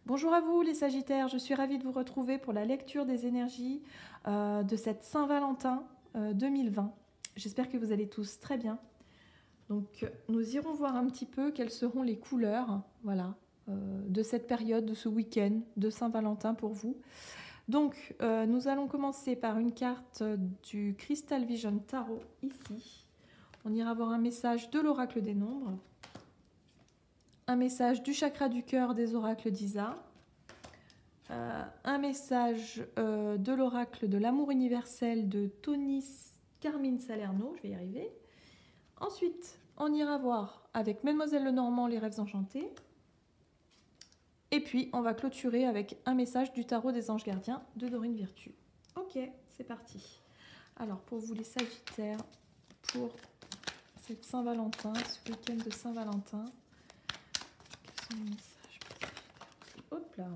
Bonjour à vous les Sagittaires, je suis ravie de vous retrouver pour la lecture des énergies de cette Saint-Valentin 2020. J'espère que vous allez tous très bien. Donc nous irons voir un petit peu quelles seront les couleurs voilà, de cette période, de ce week-end de Saint-Valentin pour vous. Donc nous allons commencer par une carte du Crystal Vision Tarot ici. On ira voir un message de l'oracle des nombres. Un message du chakra du cœur des oracles d'Isa, un message de l'oracle de l'amour universel de Tony Carmine Salerno, je vais y arriver. Ensuite, on ira voir avec Mademoiselle Lenormand les rêves enchantés. Et puis, on va clôturer avec un message du tarot des anges gardiens de Dorine Virtue. Ok, c'est parti. Alors, pour vous les Sagittaires, pour cette Saint-Valentin, ce week-end de Saint-Valentin, quels sont les messages pour les Sagittaires? Hop là.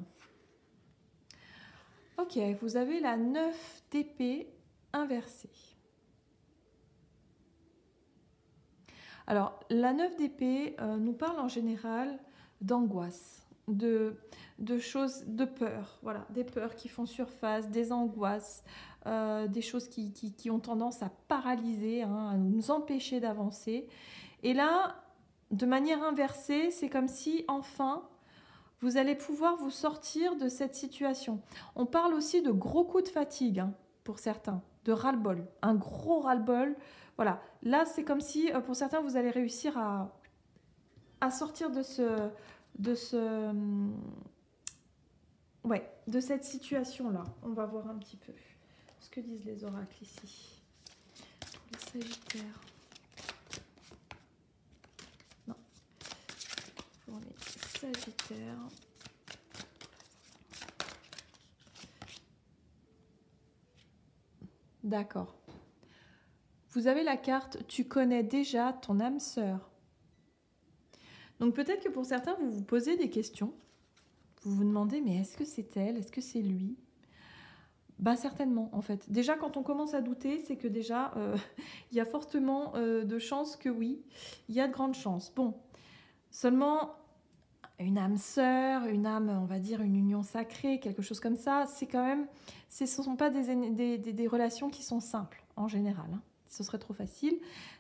Ok, vous avez la 9 d'épée inversée. Alors, la 9 d'épée nous parle en général d'angoisse, de choses, de peur, voilà, des peurs qui font surface, des angoisses, des choses qui ont tendance à paralyser, hein, à nous empêcher d'avancer. Et là, de manière inversée, c'est comme si enfin vous allez pouvoir vous sortir de cette situation. On parle aussi de gros coups de fatigue hein, pour certains, de ras-le-bol, un gros ras-le-bol. Voilà, là c'est comme si pour certains vous allez réussir à sortir de cette situation-là. On va voir un petit peu ce que disent les oracles ici. Tous les Sagittaires. Non, pour les Sagittaires. D'accord. Vous avez la carte « Tu connais déjà ton âme sœur ». Donc peut-être que pour certains, vous vous posez des questions. Vous vous demandez, mais est-ce que c'est elle? Est-ce que c'est lui? Ben certainement, en fait. Déjà, quand on commence à douter, c'est que déjà, il y a fortement de chances que oui. Il y a de grandes chances. Bon, seulement une âme sœur, une âme, on va dire, une union sacrée, quelque chose comme ça, c'est quand même... Ce ne sont pas des relations qui sont simples, en général. Hein. Ce serait trop facile.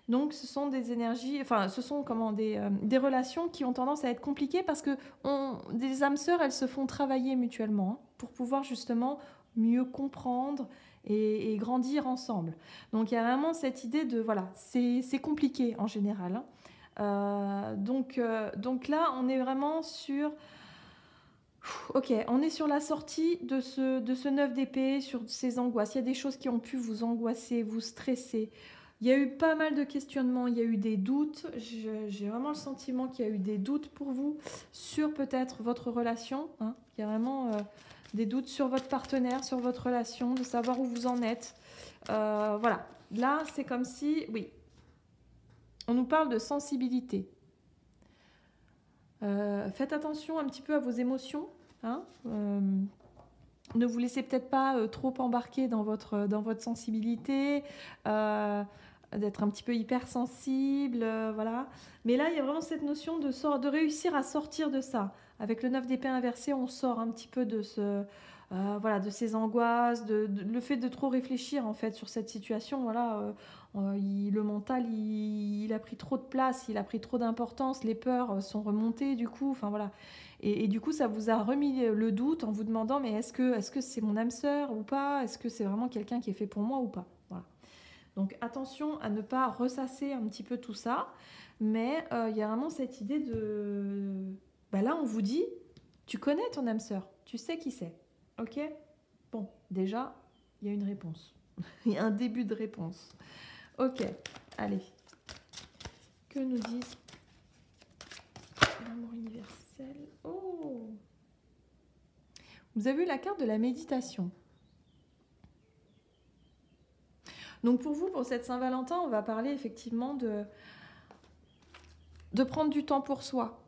Donc, ce sont des énergies... Enfin, ce sont comment, des relations qui ont tendance à être compliquées parce que des âmes sœurs, elles se font travailler mutuellement hein, pour pouvoir justement mieux comprendre et grandir ensemble. Donc, il y a vraiment cette idée de... Voilà, c'est compliqué en général. Hein. Donc là, on est vraiment sur... Ok, on est sur la sortie de ce 9 d'épée, sur ces angoisses. Il y a des choses qui ont pu vous angoisser, vous stresser. Il y a eu pas mal de questionnements, il y a eu des doutes. J'ai vraiment le sentiment qu'il y a eu des doutes pour vous sur peut-être votre relation. Hein. Il y a vraiment des doutes sur votre partenaire, sur votre relation, de savoir où vous en êtes. Voilà, là, c'est comme si... Oui, on nous parle de sensibilité. Faites attention un petit peu à vos émotions. Hein ne vous laissez peut-être pas trop embarquer dans votre sensibilité, d'être un petit peu hypersensible, voilà. Mais là, il y a vraiment cette notion de réussir à sortir de ça. Avec le 9 d'épée inversé, on sort un petit peu de voilà, de ces angoisses, le fait de trop réfléchir en fait sur cette situation. Voilà, le mental, il a pris trop de place, il a pris trop d'importance, les peurs sont remontées du coup. Enfin voilà. Et du coup, ça vous a remis le doute en vous demandant mais est-ce que c'est mon âme sœur ou pas? Est-ce que c'est vraiment quelqu'un qui est fait pour moi ou pas? Voilà. Donc attention à ne pas ressasser un petit peu tout ça. Mais il y a vraiment cette idée de... Bah là, on vous dit, tu connais ton âme sœur, tu sais qui c'est. Ok? Bon, déjà, il y a une réponse. Il y a un début de réponse. Ok, allez. Que nous disent l'amour universel? Oh! Vous avez vu la carte de la méditation. Donc pour vous, pour cette Saint-Valentin, on va parler effectivement de prendre du temps pour soi,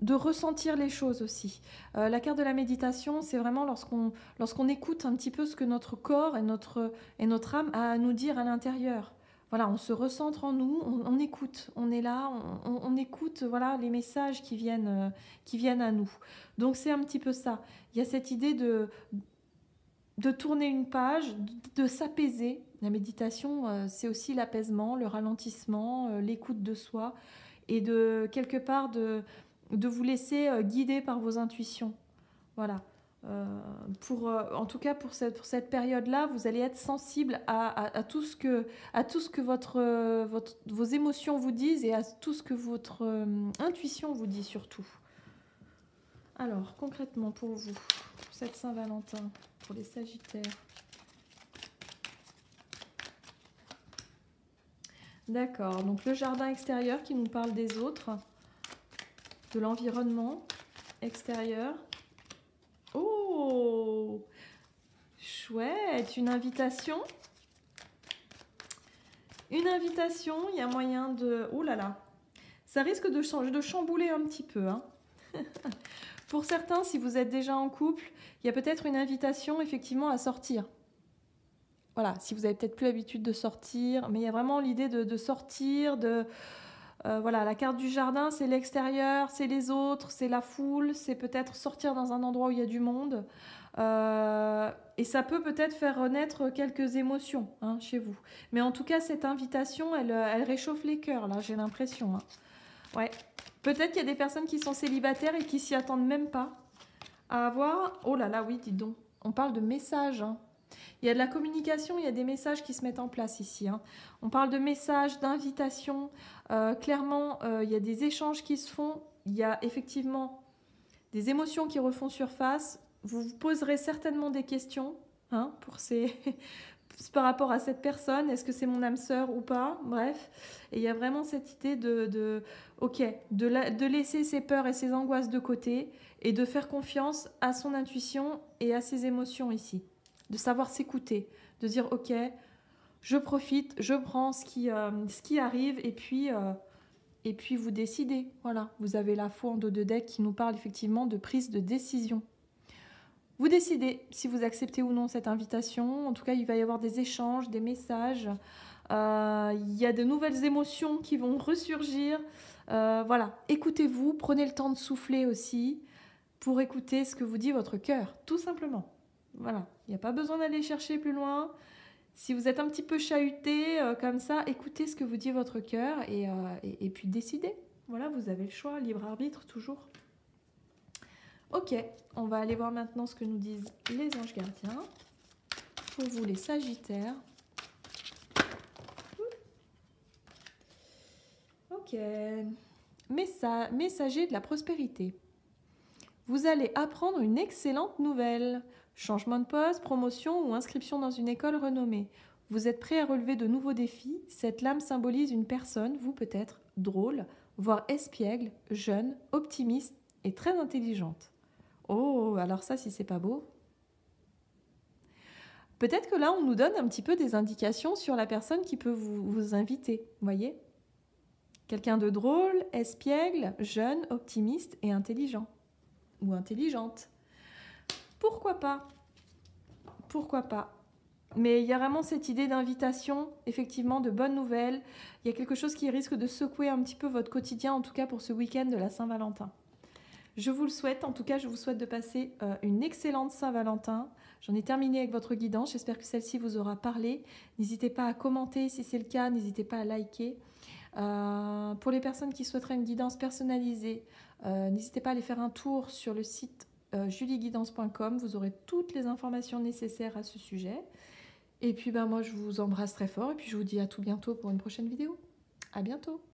de ressentir les choses aussi. La carte de la méditation, c'est vraiment lorsqu'on écoute un petit peu ce que notre corps et notre âme a à nous dire à l'intérieur. voilà, on se recentre en nous, on écoute, on est là, on écoute voilà, les messages qui viennent à nous. Donc c'est un petit peu ça. Il y a cette idée de tourner une page, de s'apaiser. La méditation, c'est aussi l'apaisement, le ralentissement, l'écoute de soi et de quelque part de vous laisser guider par vos intuitions. Voilà. En tout cas pour cette période-là, vous allez être sensible à tout ce que vos émotions vous disent et à tout ce que votre intuition vous dit surtout. Alors concrètement pour vous, pour cette Saint-Valentin, pour les Sagittaires. D'accord, donc le jardin extérieur qui nous parle des autres, de l'environnement extérieur. Oh, chouette, une invitation. Une invitation, il y a moyen de... Oh là là, ça risque de chambouler un petit peu. Hein. Pour certains, si vous êtes déjà en couple, il y a peut-être une invitation effectivement à sortir. Voilà, si vous avez peut-être plus l'habitude de sortir, mais il y a vraiment l'idée de sortir, voilà, la carte du jardin, c'est l'extérieur, c'est les autres, c'est la foule, c'est peut-être sortir dans un endroit où il y a du monde. Et ça peut peut-être faire renaître quelques émotions hein, chez vous. Mais en tout cas, cette invitation, elle réchauffe les cœurs, là, j'ai l'impression. Hein. Ouais. Peut-être qu'il y a des personnes qui sont célibataires et qui s'y attendent même pas à avoir... Oh là là, oui, dites donc. On parle de messages. Hein. Il y a de la communication, il y a des messages qui se mettent en place ici. Hein. On parle de messages, d'invitations. Clairement, il y a des échanges qui se font. Il y a effectivement des émotions qui refont surface. Vous vous poserez certainement des questions hein, par rapport à cette personne. Est-ce que c'est mon âme sœur ou pas? Bref. Et il y a vraiment cette idée de laisser ses peurs et ses angoisses de côté et de faire confiance à son intuition et à ses émotions ici. De savoir s'écouter, de dire ok, je profite, je prends ce qui arrive et puis vous décidez. Voilà, vous avez la faux en dos de deck qui nous parle effectivement de prise de décision. Vous décidez si vous acceptez ou non cette invitation. En tout cas, il va y avoir des échanges, des messages. Il y a de nouvelles émotions qui vont ressurgir. Voilà, écoutez-vous, prenez le temps de souffler aussi pour écouter ce que vous dit votre cœur, tout simplement. Voilà, il n'y a pas besoin d'aller chercher plus loin. Si vous êtes un petit peu chahuté comme ça, écoutez ce que vous dit votre cœur et puis décidez. Voilà, vous avez le choix, libre arbitre toujours. Ok, on va aller voir maintenant ce que nous disent les anges gardiens. Pour vous les Sagittaires. Ok, messager de la prospérité. Vous allez apprendre une excellente nouvelle. Changement de poste, promotion ou inscription dans une école renommée. Vous êtes prêt à relever de nouveaux défis. Cette lame symbolise une personne, vous peut-être, drôle, voire espiègle, jeune, optimiste et très intelligente. Oh, alors ça, si c'est pas beau. Peut-être que là, on nous donne un petit peu des indications sur la personne qui peut vous inviter, voyez ? Quelqu'un de drôle, espiègle, jeune, optimiste et intelligent. Ou intelligente. Pourquoi pas? Pourquoi pas? Mais il y a vraiment cette idée d'invitation, effectivement, de bonnes nouvelles. Il y a quelque chose qui risque de secouer un petit peu votre quotidien, en tout cas pour ce week-end de la Saint-Valentin. Je vous le souhaite, en tout cas, je vous souhaite de passer une excellente Saint-Valentin. J'en ai terminé avec votre guidance, j'espère que celle-ci vous aura parlé. N'hésitez pas à commenter si c'est le cas, n'hésitez pas à liker. Pour les personnes qui souhaiteraient une guidance personnalisée, n'hésitez pas à aller faire un tour sur le site julieguidance.com, vous aurez toutes les informations nécessaires à ce sujet. Et puis moi je vous embrasse très fort et puis je vous dis à tout bientôt pour une prochaine vidéo. À bientôt.